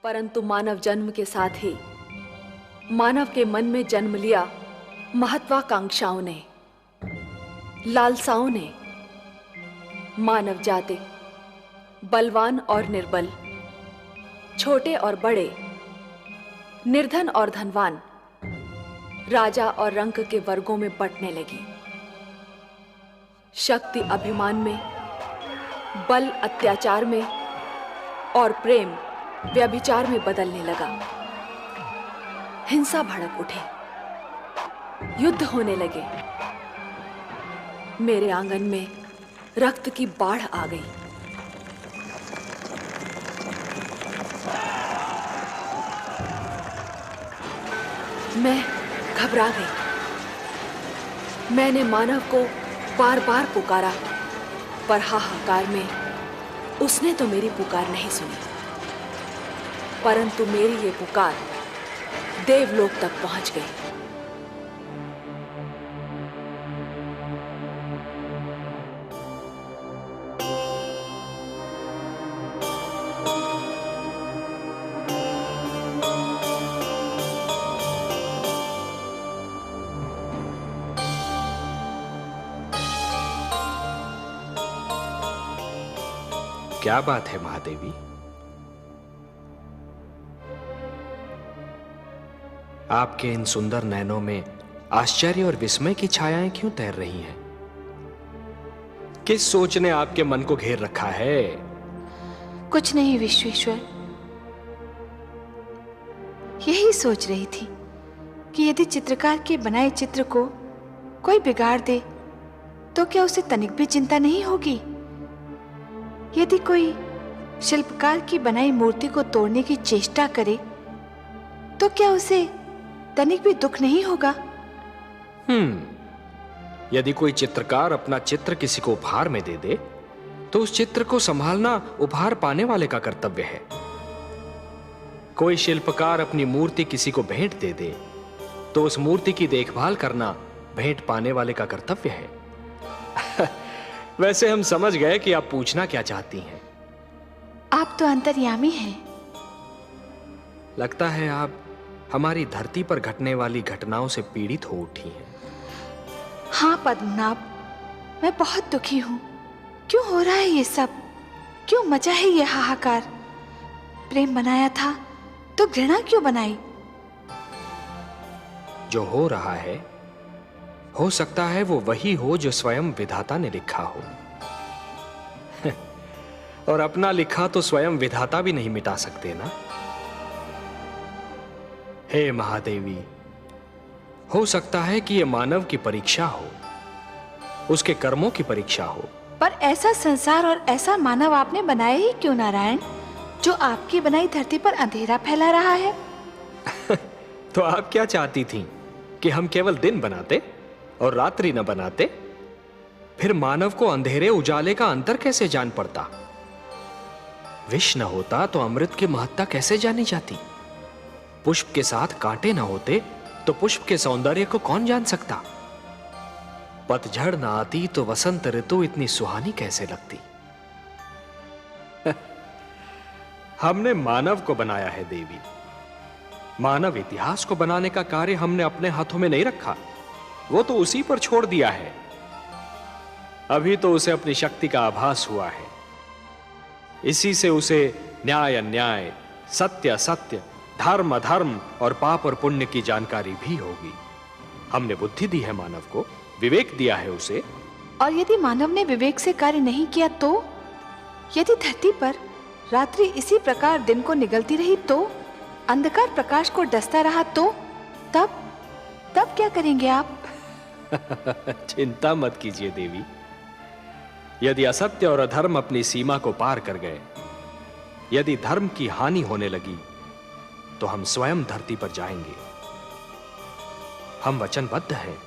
परंतु मानव जन्म के साथ ही मानव के मन में जन्म लिया महत्वाकांक्षाओं ने, लालसाओं ने। मानव जाति बलवान और निर्बल, छोटे और बड़े, निर्धन और धनवान, राजा और रंक के वर्गों में बंटने लगी। शक्ति अभिमान में, बल अत्याचार में और प्रेम व्यभिचार में बदलने लगा। हिंसा भड़क उठे, युद्ध होने लगे। मेरे आंगन में रक्त की बाढ़ आ गई। मैं घबरा गई। मैंने मानव को बार बार पुकारा, पर हाहाकार में उसने तो मेरी पुकार नहीं सुनी। परंतु मेरी ये पुकार देवलोक तक पहुंच गई। क्या बात है महादेवी? आपके इन सुंदर नैनों में आश्चर्य और विस्मय की छायाएं क्यों तैर रही हैं? किस सोच ने आपके मन को घेर रखा है? कुछ नहीं विश्वेश्वर, यही सोच रही थी कि यदि चित्रकार के बनाए चित्र को कोई बिगाड़ दे तो क्या उसे तनिक भी चिंता नहीं होगी? यदि कोई शिल्पकार की बनाई मूर्ति को तोड़ने की चेष्टा करे तो क्या उसे तनिक भी दुख नहीं होगा? यदि कोई चित्रकार अपना चित्र किसी को उपहार में दे दे तो उस चित्र को संभालना उपहार पाने वाले का कर्तव्य है। कोई शिल्पकार अपनी मूर्ति किसी को भेंट दे दे तो उस मूर्ति की देखभाल करना भेंट पाने वाले का कर्तव्य है। वैसे हम समझ गए कि आप पूछना क्या चाहती हैं। आप तो अंतर्यामी हैं। लगता है आप हमारी धरती पर घटने वाली घटनाओं से पीड़ित हो उठी हैं। हाँ पद्मनाभ, मैं बहुत दुखी हूं। क्यों हो रहा है ये सब? क्यों मचा है ये हाहाकार? प्रेम बनाया था तो घृणा क्यों बनाई? जो हो रहा है हो सकता है वो वही हो जो स्वयं विधाता ने लिखा हो। और अपना लिखा तो स्वयं विधाता भी नहीं मिटा सकते ना। हे महादेवी, हो सकता है कि ये मानव की परीक्षा हो, उसके कर्मों की परीक्षा हो। पर ऐसा संसार और ऐसा मानव आपने बनाया ही क्यों नारायण, जो आपकी बनाई धरती पर अंधेरा फैला रहा है? तो आप क्या चाहती थीं कि हम केवल दिन बनाते और रात्रि न बनाते? फिर मानव को अंधेरे उजाले का अंतर कैसे जान पड़ता? विष न होता तो अमृत की महत्ता कैसे जानी जाती? पुष्प के साथ कांटे न होते तो पुष्प के सौंदर्य को कौन जान सकता? पतझड़ न आती तो वसंत ऋतु इतनी सुहानी कैसे लगती? हमने मानव को बनाया है देवी। मानव इतिहास को बनाने का कार्य हमने अपने हाथों में नहीं रखा, वो तो उसी पर छोड़ दिया है। अभी तो उसे अपनी शक्ति का आभास हुआ है। इसी से उसे न्याय अन्याय, सत्य असत्य, धर्म अधर्म और पाप और पुण्य की जानकारी भी होगी। हमने बुद्धि दी है मानव को, विवेक दिया है उसे। और यदि मानव ने विवेक से कार्य नहीं किया तो? यदि धरती पर रात्रि इसी प्रकार दिन को निगलती रही तो? अंधकार प्रकाश को डसता रहा तो? तब क्या करेंगे आप? चिंता मत कीजिए देवी। यदि असत्य और अधर्म अपनी सीमा को पार कर गए, यदि धर्म की हानि होने लगी, तो हम स्वयं धरती पर जाएंगे। हम वचनबद्ध हैं।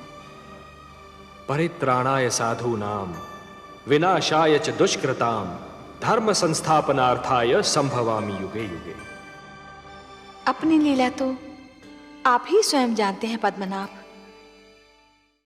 परित्राणाय साधूनाम विनाशाय च दुष्कृताम धर्म संस्थापनार्थाय संभवामि युगे युगे। अपनी लीला तो आप ही स्वयं जानते हैं पद्मनाभ।